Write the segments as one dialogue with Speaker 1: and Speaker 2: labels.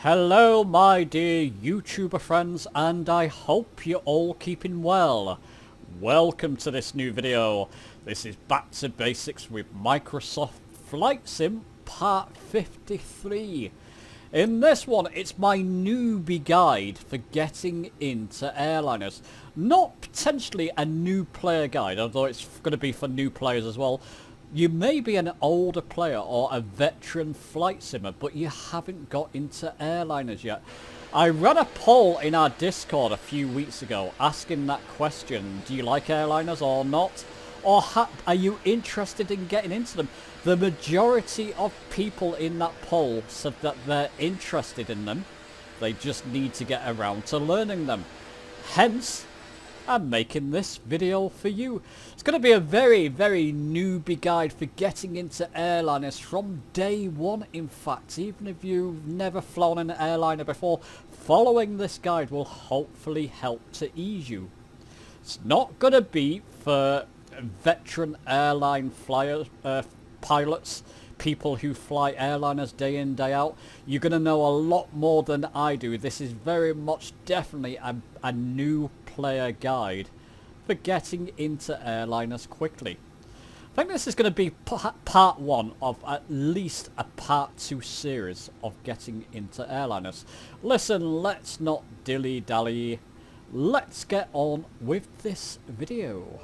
Speaker 1: Hello my dear YouTuber friends, and I hope you're all keeping well. Welcome to this new video. This is Back to Basics with Microsoft Flight Sim Part 53. In this one, it's my newbie guide for getting into airliners. Not potentially a new player guide, although it's going to be for new players as well. You may be an older player or a veteran flight simmer, but you haven't got into airliners yet. I ran a poll in our Discord a few weeks ago asking that question, do you like airliners or not? Or are you interested in getting into them? The majority of people in that poll said that they're interested in them. They just need to get around to learning them. Hence, I'm making this video for you. It's going to be a very newbie guide for getting into airliners from day one. In fact, even if you've never flown an airliner before, following this guide will hopefully help to ease you. It's not going to be for veteran airline pilots, people who fly airliners day in, day out. You're going to know a lot more than I do. This is very much definitely a new player guide for getting into airliners quickly. I think this is going to be part one of at least a part 2 series of getting into airliners. Listen, let's not dilly-dally. Let's get on with this video.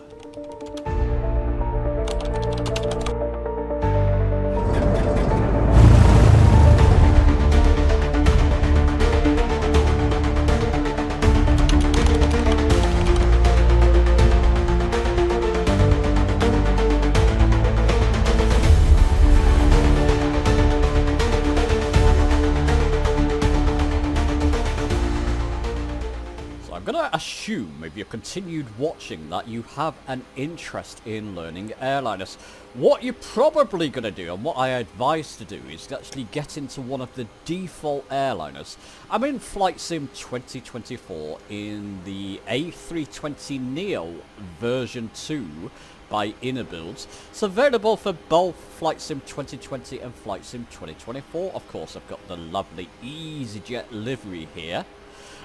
Speaker 1: Assume if you've continued watching that you have an interest in learning airliners. What you're probably going to do, and what I advise to do, is to actually get into one of the default airliners. I'm in Flight Sim 2024 in the A320neo version 2 by Inner Builds. It's available for both Flight Sim 2020 and Flight Sim 2024. Of course, I've got the lovely EasyJet livery here.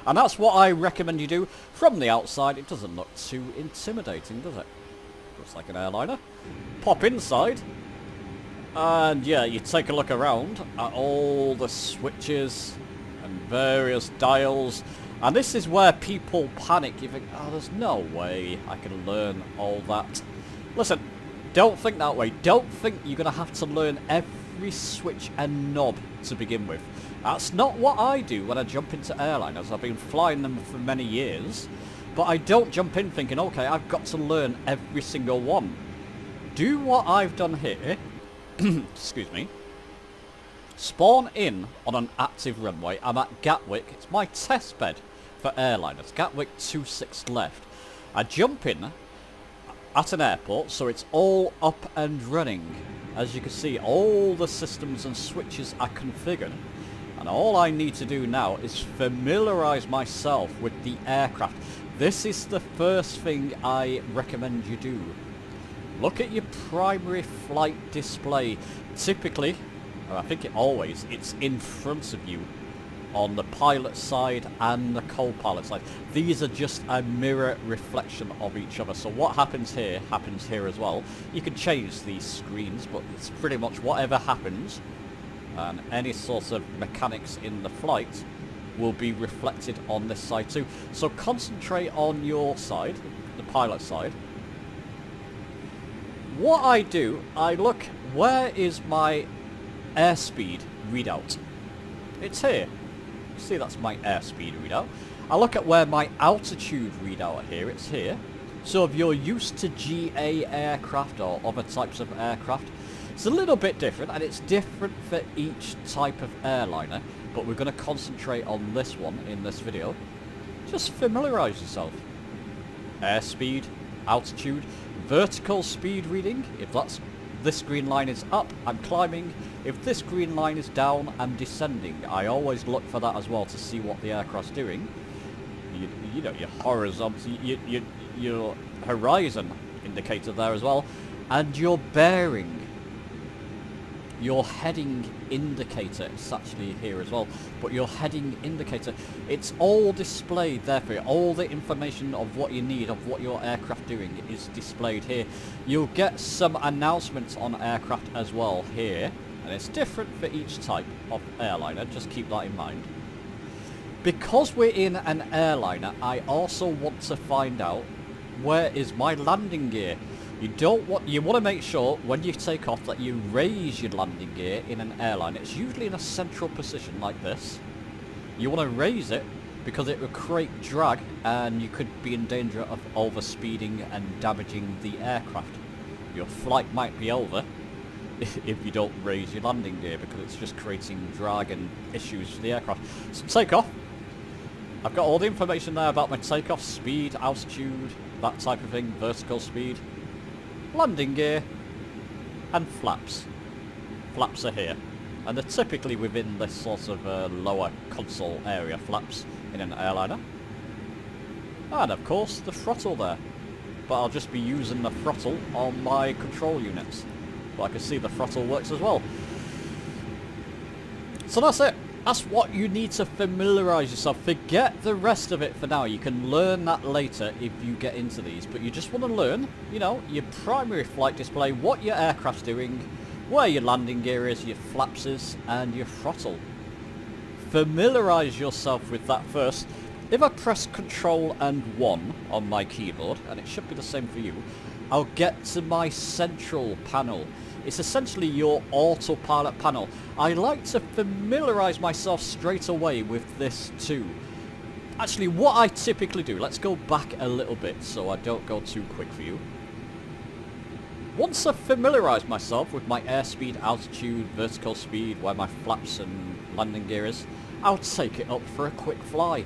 Speaker 1: And that's what I recommend you do. From the outside, it doesn't look too intimidating, does it? Looks like an airliner. Pop inside. And yeah, you take a look around at all the switches and various dials. And this is where people panic. You think, oh, there's no way I can learn all that. Listen, don't think that way. Don't think you're going to have to learn every switch and knob to begin with. That's not what I do when I jump into airliners. I've been flying them for many years, but I don't jump in thinking, okay, I've got to learn every single one. Do what I've done here, excuse me, spawn in on an active runway. I'm at Gatwick. It's my test bed for airliners. Gatwick 26 left. I jump in at an airport, so it's all up and running. As you can see, all the systems and switches are configured. And all I need to do now is familiarize myself with the aircraft. This is the first thing I recommend you do. Look at your primary flight display. Typically, or I think it's in front of you on the pilot side and the co-pilot side. These are just a mirror reflection of each other. So what happens here as well. You can change these screens, but it's pretty much whatever happens. And any sort of mechanics in the flight will be reflected on this side too. So concentrate on your side, the pilot side. What I do, I look, where is my airspeed readout? It's here. See, that's my airspeed readout. I look at where my altitude readout here, it's here. So if you're used to GA aircraft or other types of aircraft, it's a little bit different, and it's different for each type of airliner, but we're going to concentrate on this one in this video. Just familiarize yourself. Airspeed, altitude, vertical speed reading. If this green line is up, I'm climbing. If this green line is down, I'm descending. I always look for that as well to see what the aircraft's doing. You know, your horizontal, your horizon indicator there as well, and your bearing. your heading indicator, it's actually here as well, but your heading indicator, it's all displayed there for you. All the information of what you need, of what your aircraft doing is displayed here. You'll get some announcements on aircraft as well here, and it's different for each type of airliner, just keep that in mind. Because we're in an airliner, I also want to find out where is my landing gear. You want to make sure when you take off that you raise your landing gear in an airline. It's usually in a central position like this. You want to raise it because it will create drag and you could be in danger of overspeeding and damaging the aircraft. Your flight might be over if you don't raise your landing gear because it's just creating drag and issues for the aircraft. So takeoff. I've got all the information there about my takeoff, speed, altitude, that type of thing, vertical speed. Landing gear and flaps. Flaps are here, and they're typically within this sort of lower console area, flaps in an airliner. And of course the throttle there, but I'll just be using the throttle on my control units, but I can see the throttle works as well. So that's it. That's what you need to familiarise yourself. Forget the rest of it for now. You can learn that later if you get into these. But you just want to learn, you know, your primary flight display, what your aircraft's doing, where your landing gear is, your flaps is, and your throttle. Familiarise yourself with that first. If I press Control and 1 on my keyboard, and it should be the same for you, I'll get to my central panel. It's essentially your autopilot panel. I like to familiarise myself straight away with this too. Actually, what I typically do, let's go back a little bit so I don't go too quick for you. Once I've familiarised myself with my airspeed, altitude, vertical speed, where my flaps and landing gear is, I'll take it up for a quick fly.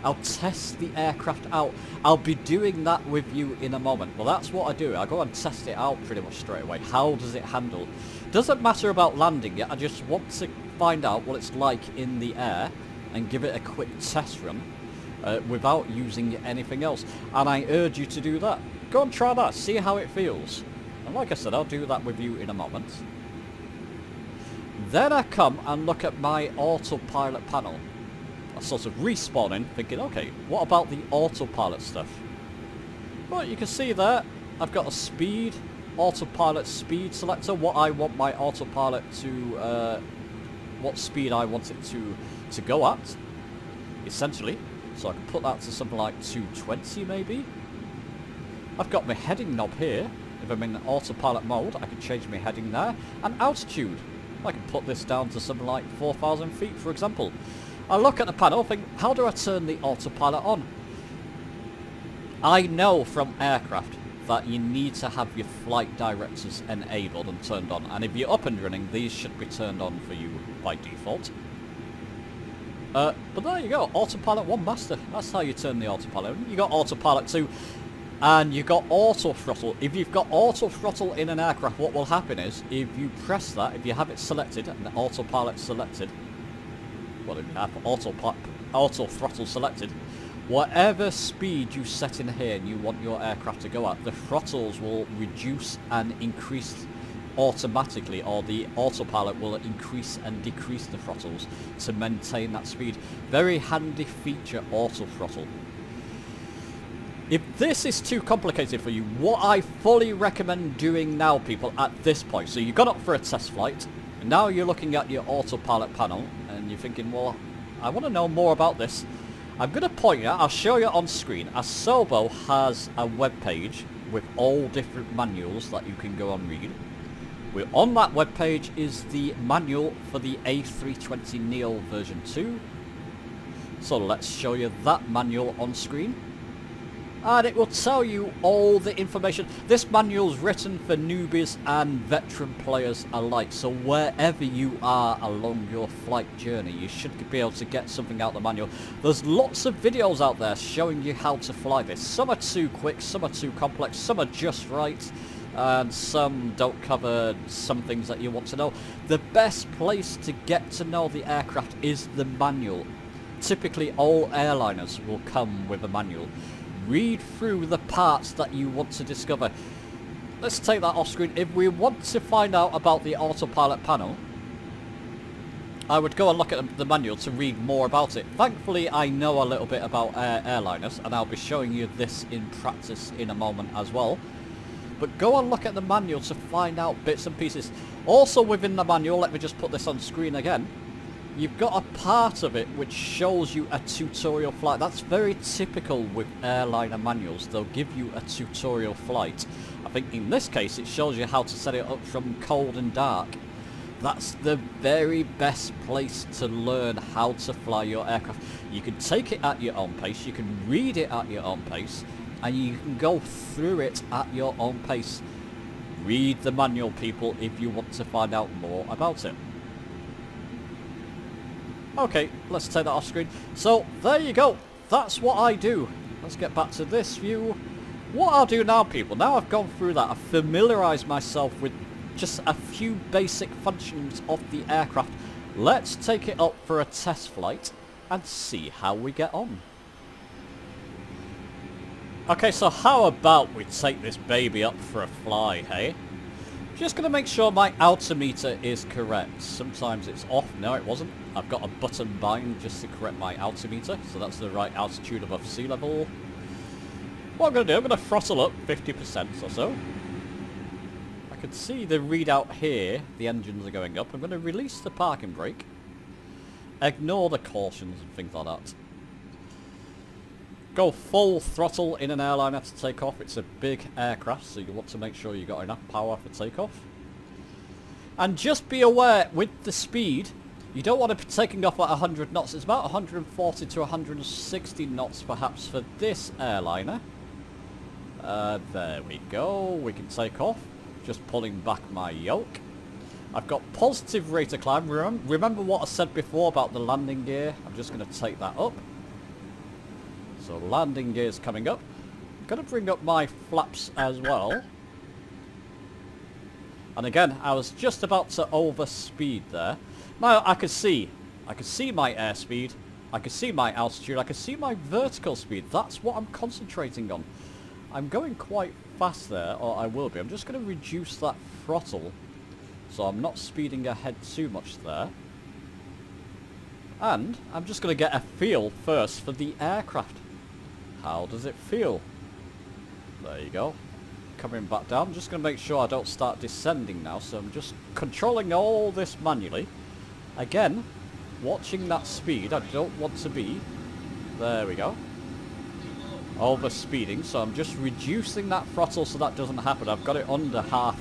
Speaker 1: I'll test the aircraft out. I'll be doing that with you in a moment. Well, that's what I do. I go and test it out pretty much straight away. How does it handle? Doesn't matter about landing yet. I just want to find out what it's like in the air and give it a quick test run without using anything else. And I urge you to do that. Go and try that. See how it feels. And like I said, I'll do that with you in a moment. Then I come and look at my autopilot panel. Sort of respawning, thinking, okay, what about the autopilot stuff? Well, you can see there, I've got a speed, autopilot speed selector, what I want my autopilot to, what speed I want it to go at, essentially. So I can put that to something like 220 maybe. I've got my heading knob here. If I'm in autopilot mode, I can change my heading there. And altitude, I can put this down to something like 4,000 feet, for example. I look at the panel, think, how do I turn the autopilot on? I know from aircraft that you need to have your flight directors enabled and turned on. And if you're up and running, these should be turned on for you by default. But there you go, Autopilot 1 Master. That's how you turn the autopilot on. You got Autopilot 2, and you got Auto Throttle. If you've got Auto Throttle in an aircraft, what will happen is, if you press that, if you have it selected, and the autopilot selected, well, if you have auto throttle selected, whatever speed you set in here and you want your aircraft to go at, the throttles will reduce and increase automatically, or the autopilot will increase and decrease the throttles to maintain that speed. Very handy feature, auto throttle. If this is too complicated for you, what I fully recommend doing now, people, at this point, so you've gone up for a test flight, and now you're looking at your autopilot panel, and you're thinking, well, I want to know more about this. I'm going to point you, I'll show you on screen. Asobo has a web page with all different manuals that you can go and read. On that web page is the manual for the A320neo version 2. So let's show you that manual on screen. And it will tell you all the information. This manual's written for newbies and veteran players alike. So wherever you are along your flight journey, you should be able to get something out of the manual. There's lots of videos out there showing you how to fly this. Some are too quick, some are too complex, some are just right, and some don't cover some things that you want to know. The best place to get to know the aircraft is the manual. Typically all airliners will come with a manual. Read through the parts that you want to discover. let's take that off screen. If we want to find out about the autopilot panel, I would go and look at the manual to read more about it. Thankfully, I know a little bit about airliners, and I'll be showing you this in practice in a moment as well. But go and look at the manual to find out bits and pieces. Also within the manual, let me just put this on screen again, you've got a part of it which shows you a tutorial flight. That's very typical with airliner manuals. They'll give you a tutorial flight. I think in this case it shows you how to set it up from cold and dark. That's the very best place to learn how to fly your aircraft. You can take it at your own pace, you can read it at your own pace, and you can go through it at your own pace. Read the manual, people, if you want to find out more about it. Okay, let's take that off screen. So, there you go. That's what I do. Let's get back to this view. What I'll do now, people, now I've gone through that, I've familiarised myself with just a few basic functions of the aircraft. Let's take it up for a test flight and see how we get on. Okay, so how about we take this baby up for a fly, hey? Just going to make sure my altimeter is correct. Sometimes it's off. No, it wasn't. I've got a button bind just to correct my altimeter, so that's the right altitude above sea level. What I'm going to do, I'm going to throttle up 50% or so. I can see the readout here, the engines are going up. I'm going to release the parking brake. Ignore the cautions and things like that. Go full throttle in an airliner to take off. It's a big aircraft, so you want to make sure you've got enough power for takeoff. And just be aware, with the speed, you don't want to be taking off at 100 knots. It's about 140 to 160 knots perhaps for this airliner. There we go. We can take off. Just pulling back my yoke. I've got positive rate of climb. Remember what I said before about the landing gear? I'm just going to take that up. So landing gear is coming up. I'm going to bring up my flaps as well. And again, I was just about to overspeed there. Now I can see my airspeed. I can see my altitude. I can see my vertical speed. That's what I'm concentrating on. I'm going quite fast there, or I will be. I'm just going to reduce that throttle so I'm not speeding ahead too much there. And I'm just going to get a feel first for the aircraft. How does it feel? There you go. Coming back down. I'm just going to make sure I don't start descending now, so I'm just controlling all this manually. Again, watching that speed. I don't want to be, there we go, over speeding, so I'm just reducing that throttle so that doesn't happen. I've got it under half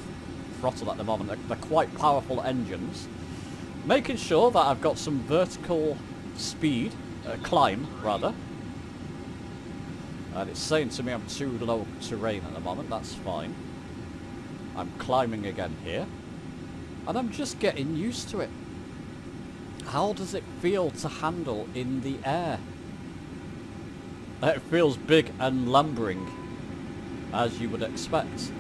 Speaker 1: throttle at the moment. They're quite powerful engines. Making sure that I've got some vertical speed, climb rather. And it's saying to me I'm too low terrain at the moment. That's fine. I'm climbing again here. And I'm just getting used to it. How does it feel to handle in the air? It feels big and lumbering, as you would expect.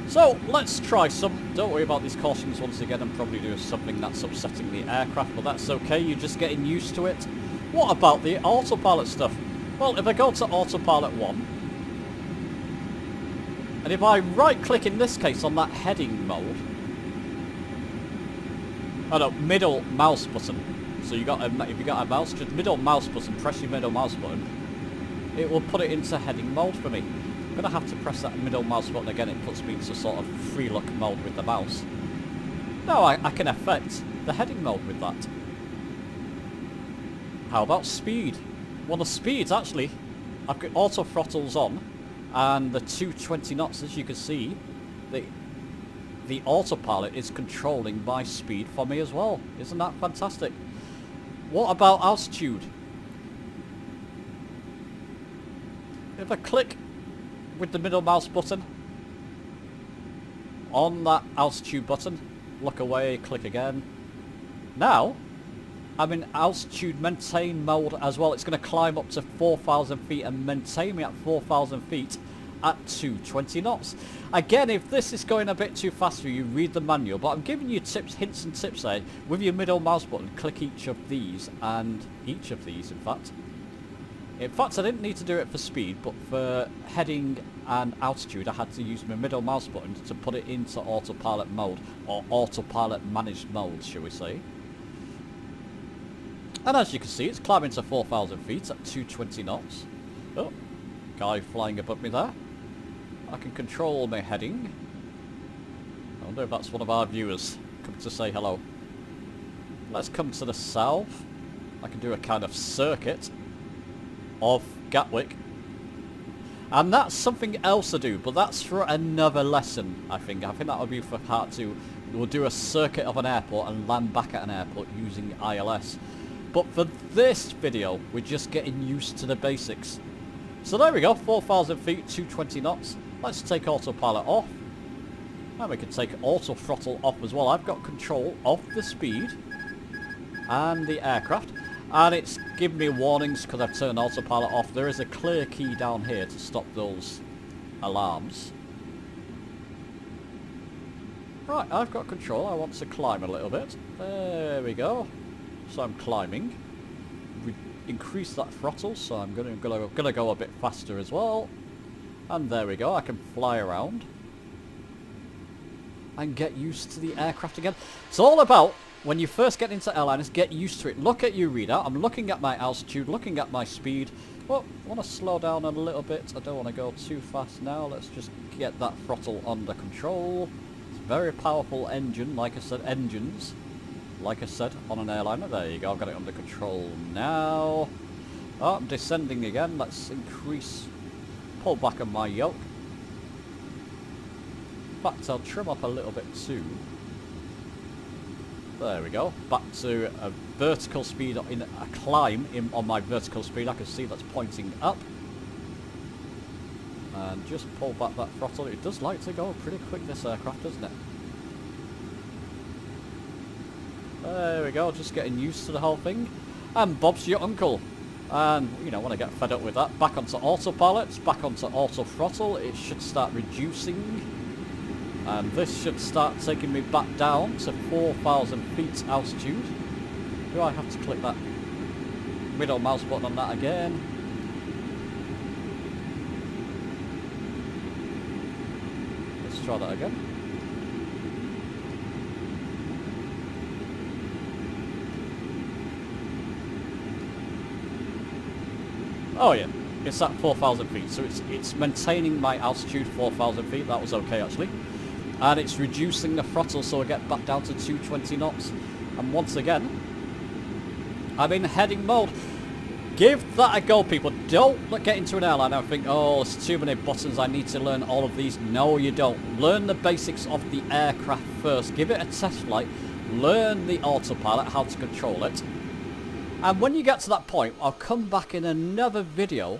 Speaker 1: So, let's try some. Don't worry about these cautions once again. I'm probably doing something that's upsetting the aircraft, but that's okay. You're just getting used to it. What about the autopilot stuff? Well, if I go to autopilot 1, and if I right-click in this case on that heading mode, oh no, middle mouse button. So if you got a mouse, just middle mouse button, press your middle mouse button. It will put it into heading mode for me. I'm going to have to press that middle mouse button again. It puts me into sort of free look mode with the mouse. No, I can affect the heading mode with that. How about speed? Well, the speeds actually, I've got auto throttles on, and the 220 knots, as you can see, the autopilot is controlling my speed for me as well. Isn't that fantastic? What about altitude? If I click with the middle mouse button on that altitude button, look away, click again. Now, I'm in altitude maintain mode as well. It's going to climb up to 4,000 feet and maintain me at 4,000 feet at 220 knots. Again, if this is going a bit too fast for you, read the manual, but I'm giving you tips, hints and tips there. With your middle mouse button, click each of these, and each of these in fact, In fact, I didn't need to do it for speed, but for heading and altitude, I had to use my middle mouse button to put it into autopilot mode, or autopilot managed mode, shall we say. And as you can see, it's climbing to 4,000 feet at 220 knots. Oh, guy flying above me there. I can control my heading. I wonder if that's one of our viewers come to say hello. Let's come to the south. I can do a kind of circuit of Gatwick. And that's something else to do, but that's for another lesson, I think. I think that would be for part 2. We'll do a circuit of an airport and land back at an airport using ILS. But for this video, we're just getting used to the basics. So there we go, 4,000 feet, 220 knots. Let's take autopilot off. And we can take auto throttle off as well. I've got control of the speed and the aircraft. And it's giving me warnings because I've turned autopilot off. There is a clear key down here to stop those alarms. Right, I've got control. I want to climb a little bit. There we go. So I'm climbing. We increase that throttle, so I'm gonna go a bit faster as well. And there we go. I can fly around and get used to the aircraft again. It's all about, when you first get into airliners, get used to it. Look at your readout. I'm looking at my altitude, looking at my speed. Well, I want to slow down a little bit. I don't want to go too fast now. Let's just get that throttle under control. It's a very powerful engine, like I said, engines. Like I said, on an airliner. There you go, I've got it under control now. Oh, I'm descending again. Let's pull back on my yoke. In fact, I'll trim up a little bit too. There we go. Back to a vertical speed, in a climb on my vertical speed. I can see that's pointing up. And just pull back that throttle. It does like to go pretty quick, this aircraft, doesn't it? There we go, just getting used to the whole thing. And Bob's your uncle. And, you know, when I get fed up with that, back onto autopilot, back onto auto throttle. It should start reducing. And this should start taking me back down to 4,000 feet altitude. Do I have to click that middle mouse button on that again? Let's try that again. Oh yeah, it's at 4,000 feet, so it's maintaining my altitude 4,000 feet. That was okay actually. And it's reducing the throttle, so I get back down to 220 knots. And once again, I'm in heading mode. Give that a go, people. Don't get into an airline and think, oh, there's too many buttons, I need to learn all of these. No, you don't. Learn the basics of the aircraft first. Give it a test flight. Learn the autopilot, how to control it. And when you get to that point, I'll come back in another video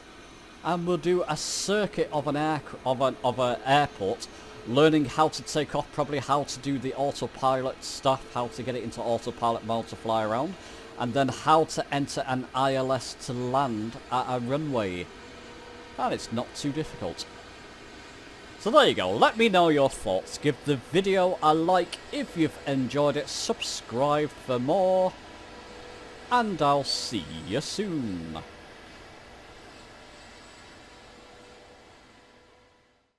Speaker 1: and we'll do a circuit of an airport, learning how to take off, probably how to do the autopilot stuff, how to get it into autopilot mode to fly around, and then how to enter an ILS to land at a runway. And it's not too difficult. So there you go. Let me know your thoughts. Give the video a like if you've enjoyed it. Subscribe for more. And I'll see you soon.